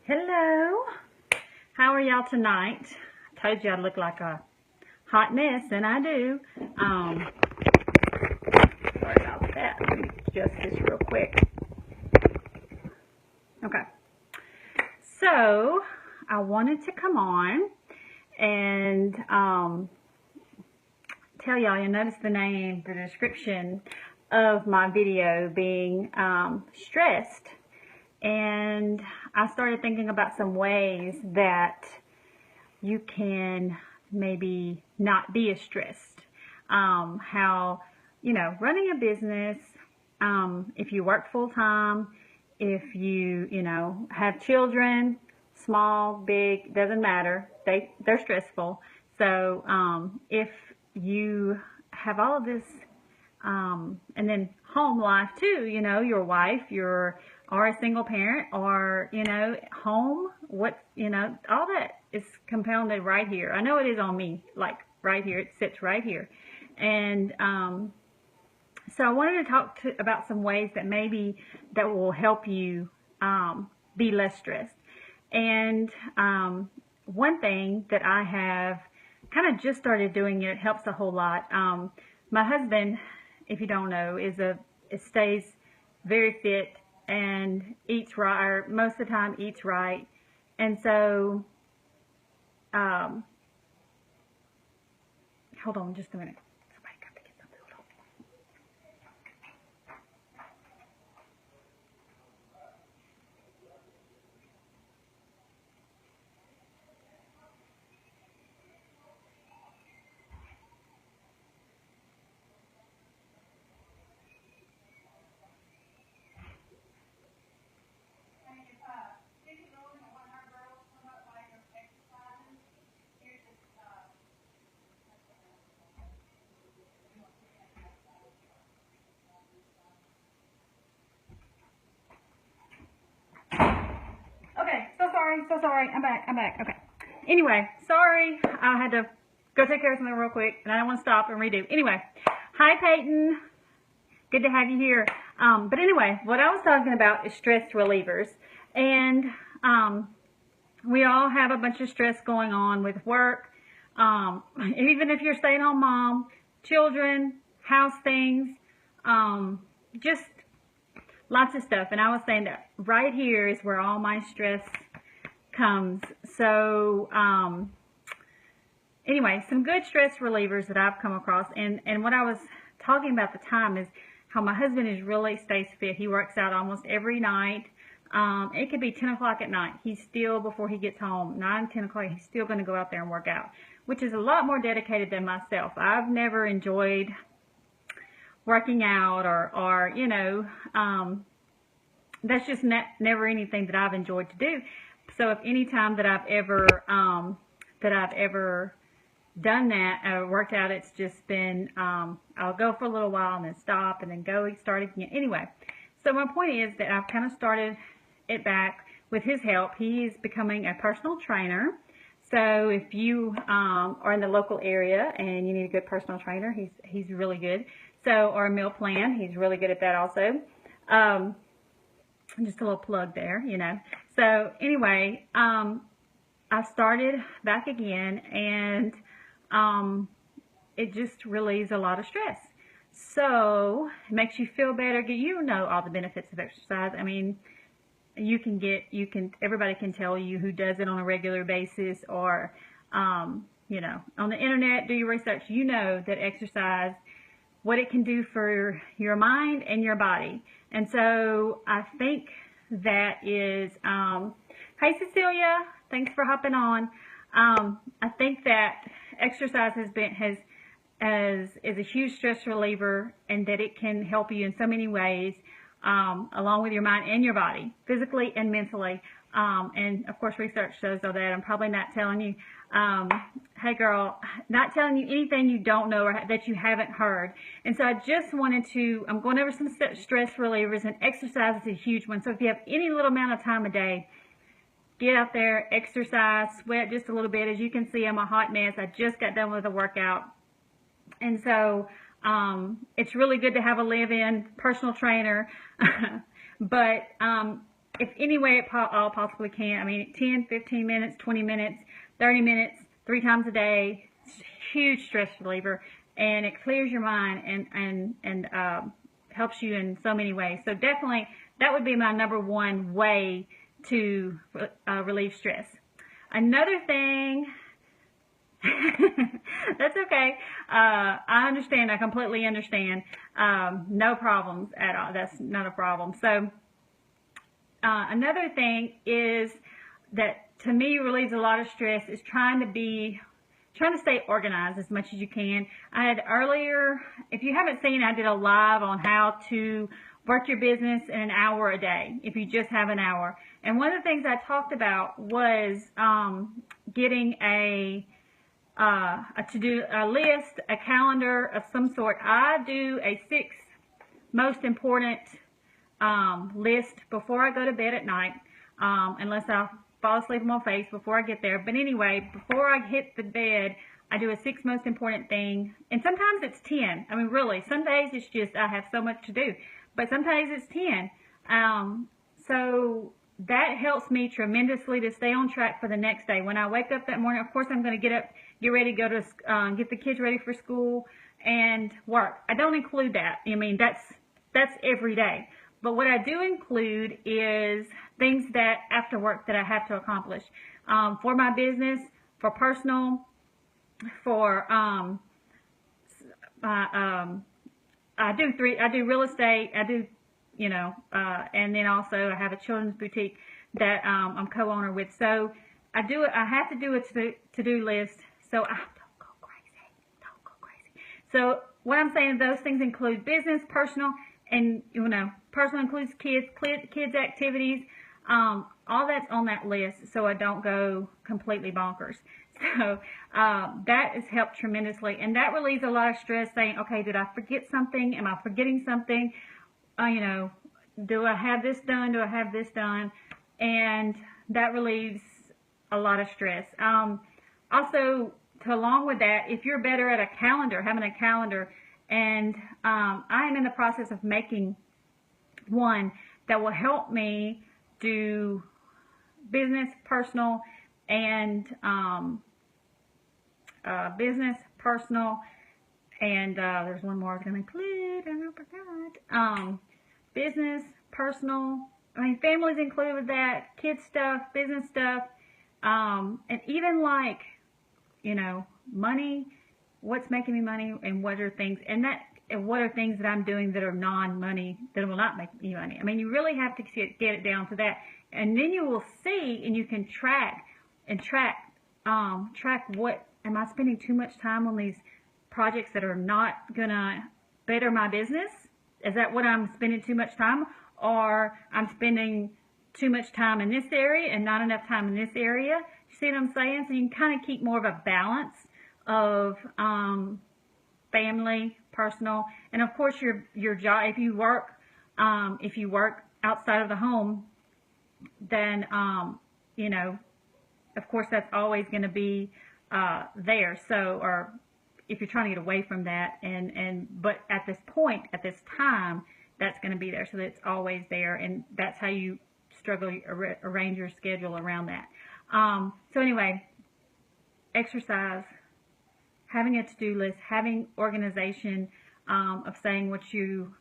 Hello, how are y'all tonight? I told you I'd look like a hot mess, and I do. Sorry about that. Let me adjust this real quick. Okay, so I wanted to come on and tell y'all, you notice the name, the description of my video being stressed. And I started thinking about some ways that you can maybe not be as stressed. How, running a business, if you work full time, if you, have children, small, big, doesn't matter. They're stressful. So if you have all of this, and then home life too, your wife, or a single parent, or, home, all that is compounded right here. I know it is on me, like right here, it sits right here. And, so I wanted to talk about some ways that maybe that will help you, be less stressed. And, one thing that I have kind of just started doing, it helps a whole lot. My husband, if you don't know, stays very fit and eats right, or most of the time eats right. And so, hold on just a minute. Somebody got to get something. Hold on. Okay, so sorry. I'm back. Okay. Anyway, sorry. I had to go take care of something real quick, and I don't want to stop and redo. Anyway, hi Peyton. Good to have you here. But anyway, what I was talking about is stress relievers. And we all have a bunch of stress going on with work. Even if you're a stay-at-home mom, children, house things, just lots of stuff. And I was saying that right here is where all my stress comes. So anyway, some good stress relievers that I've come across. And what I was talking about at the time is how my husband stays fit. He works out almost every night. It could be 10 o'clock at night. He's still, before he gets home, 9, 10 o'clock, he's still going to go out there and work out, which is a lot more dedicated than myself. I've never enjoyed working out or that's just never anything that I've enjoyed to do. So if any time that I've ever done that, worked out, it's just been, I'll go for a little while and then stop and then go start again. Anyway, so my point is that I've kind of started it back with his help. He is becoming a personal trainer. So if you are in the local area and you need a good personal trainer, he's really good. So, or a meal plan, he's really good at that also. Just a little plug there, So anyway, I started back again, and it just relieves a lot of stress. So it makes you feel better. All the benefits of exercise. I mean, everybody can tell you who does it on a regular basis, or, on the internet, do your research. That exercise, what it can do for your mind and your body. And so I think that is, hey Cecilia, thanks for hopping on. I think that exercise is a huge stress reliever, and that it can help you in so many ways, along with your mind and your body, physically and mentally. And of course, research shows all that. I'm probably not telling you, hey girl, not telling you anything you don't know or that you haven't heard. And so I just wanted to, I'm going over some stress relievers, and exercise is a huge one. So if you have any little amount of time a day, get out there, exercise, sweat just a little bit. As you can see, I'm a hot mess. I just got done with a workout. And so it's really good to have a live-in personal trainer. But if any way it all possibly can. I mean, 10, 15 minutes, 20 minutes, 30 minutes, 3 times a day, huge stress reliever, and it clears your mind and helps you in so many ways. So definitely, that would be my number one way to relieve stress. Another thing, that's okay. I understand. I completely understand. No problems at all. That's not a problem. So another thing is that to me relieves a lot of stress is trying to stay organized as much as you can. I had earlier, if you haven't seen, I did a live on how to work your business in an hour a day, if you just have an hour. And one of the things I talked about was getting a to-do list, a calendar of some sort. I do a 6 most important list before I go to bed at night, unless I fall asleep on my face before I get there. But anyway, before I hit the bed, I do a 6 most important thing. And sometimes it's 10. I mean, really, some days it's just I have so much to do. But sometimes it's 10. So that helps me tremendously to stay on track for the next day. When I wake up that morning, of course, I'm going to get up, get ready, go to get the kids ready for school and work. I don't include that. I mean, that's every day. But what I do include is things that after work that I have to accomplish for my business, for personal, for I do real estate. I do, and then also I have a children's boutique that I'm co-owner with. So I have to do a to-do list. So I don't go crazy. So what I'm saying, those things include business, personal, and personal includes kids activities. All that's on that list, so I don't go completely bonkers. So that has helped tremendously, and that relieves a lot of stress. Saying, okay, did I forget something? Am I forgetting something? Do I have this done? Do I have this done? And that relieves a lot of stress. Also, along with that, if you're better at having a calendar, and I am in the process of making one that will help me do business, personal, and there's one more I was going to include, and I forgot. Business, personal, I mean, families included with that, kids stuff, business stuff, and even like, money, what's making me money, and what are things, and what are things that I'm doing that are non-money, that will not make me money. I mean, you really have to get it down to that. And then you will see, and you can track what, am I spending too much time on these projects that are not going to better my business? Is that what I'm spending too much time? Or I'm spending too much time in this area and not enough time in this area? You see what I'm saying? So you can kind of keep more of a balance of family, personal, and of course your job. If you work outside of the home, then of course that's always going to be there. So, or if you're trying to get away from that, but at this point, at this time, that's going to be there. So that's always there, and that's how you arrange your schedule around that. So anyway, exercise, having a to-do list, having organization of saying what you,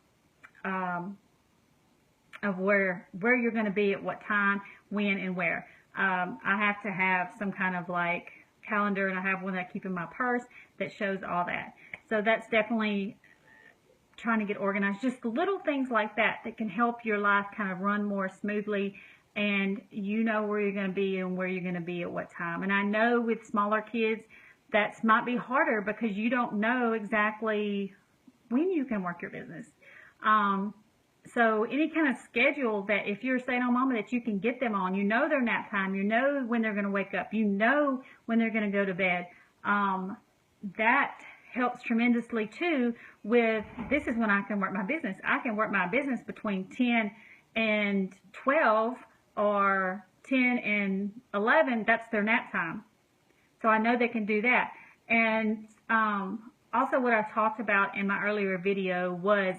of where you're going to be at what time, when, and where. I have to have some kind of like calendar, and I have one that I keep in my purse that shows all that. So that's definitely trying to get organized. Just little things like that can help your life kind of run more smoothly, and you know where you're going to be and where you're going to be at what time. And I know with smaller kids, that might be harder because you don't know exactly when you can work your business. So any kind of schedule that if you're a stay-at-home mama that you can get them on, their nap time, when they're going to wake up, when they're going to go to bed, that helps tremendously too with, this is when I can work my business. I can work my business between 10 and 12 or 10 and 11. That's their nap time. So I know they can do that. And also what I talked about in my earlier video was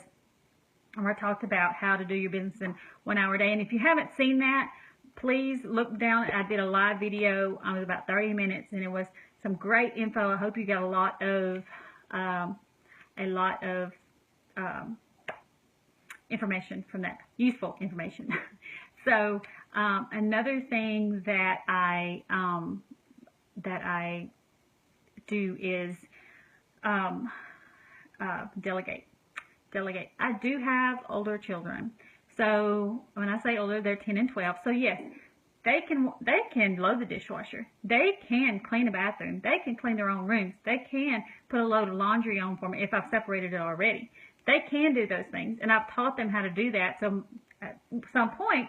where I talked about how to do your business in 1 hour a day. And if you haven't seen that, please look down. I did a live video. It was about 30 minutes, and it was some great info. I hope you got a lot of information from that, useful information. So another thing that I do is delegate. I do have older children. So when I say older, they're 10 and 12. So yes, they can load the dishwasher. They can clean a bathroom. They can clean their own rooms. They can put a load of laundry on for me if I've separated it already. They can do those things, and I've taught them how to do that. So at some point,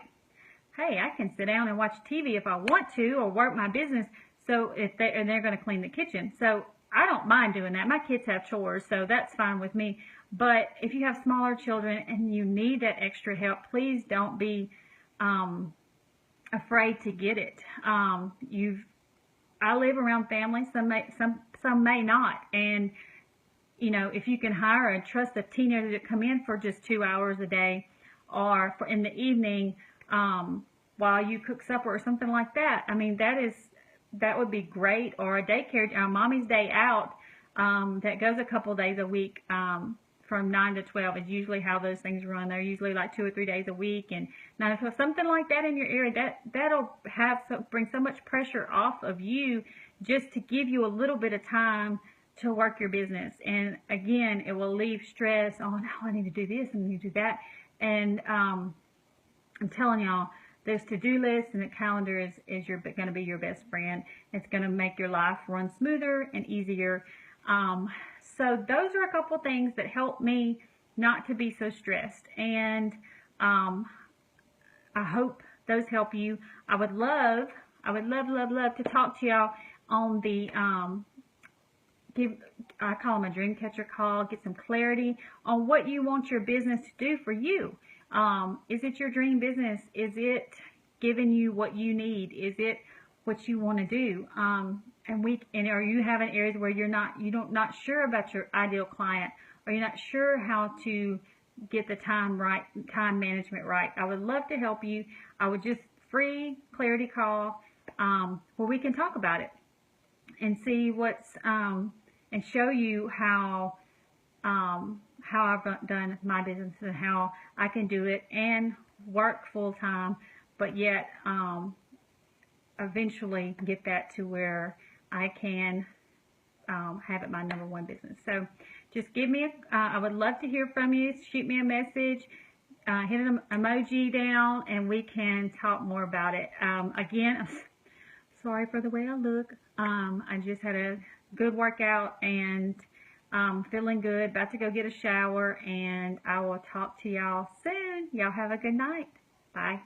hey, I can sit down and watch TV if I want to, or work my business. So and they're going to clean the kitchen. So I don't mind doing that. My kids have chores, so that's fine with me. But if you have smaller children and you need that extra help, please don't be afraid to get it. I live around families. Some may not, and you know, if you can hire and trust a teenager to come in for just 2 hours a day, or for in the evening while you cook supper or something like that, I mean, that would be great. Or a daycare, mommy's day out, that goes a couple days a week, from 9 to 12 is usually how those things run. They're usually like 2 or 3 days a week, and 9 to 12, something like that in your area. That'll bring so much pressure off of you, just to give you a little bit of time to work your business. And again, it will leave stress on, oh, I need to do this and I need to do that. And I'm telling y'all, this to-do list and the calendar is going to be your best friend. It's going to make your life run smoother and easier. So those are a couple things that help me not to be so stressed. And I hope those help you. I would love to talk to y'all on the I call them a dream catcher call. Get some clarity on what you want your business to do for you. Is it your dream business? Is it giving you what you need? Is it what you want to do? And are you having areas where you're not sure about your ideal client, or you're not sure how to get the time management right? I would love to help you. I would just free clarity call where we can talk about it and see and show you how I've done my business and how I can do it and work full time, but yet eventually get that to where I can have it my #1 business. So just give me I would love to hear from you. Shoot me a message, hit an emoji down, and we can talk more about it. Again, I'm sorry for the way I look. I just had a good workout and feeling good. About to go get a shower, and I will talk to y'all soon. Y'all have a good night. Bye.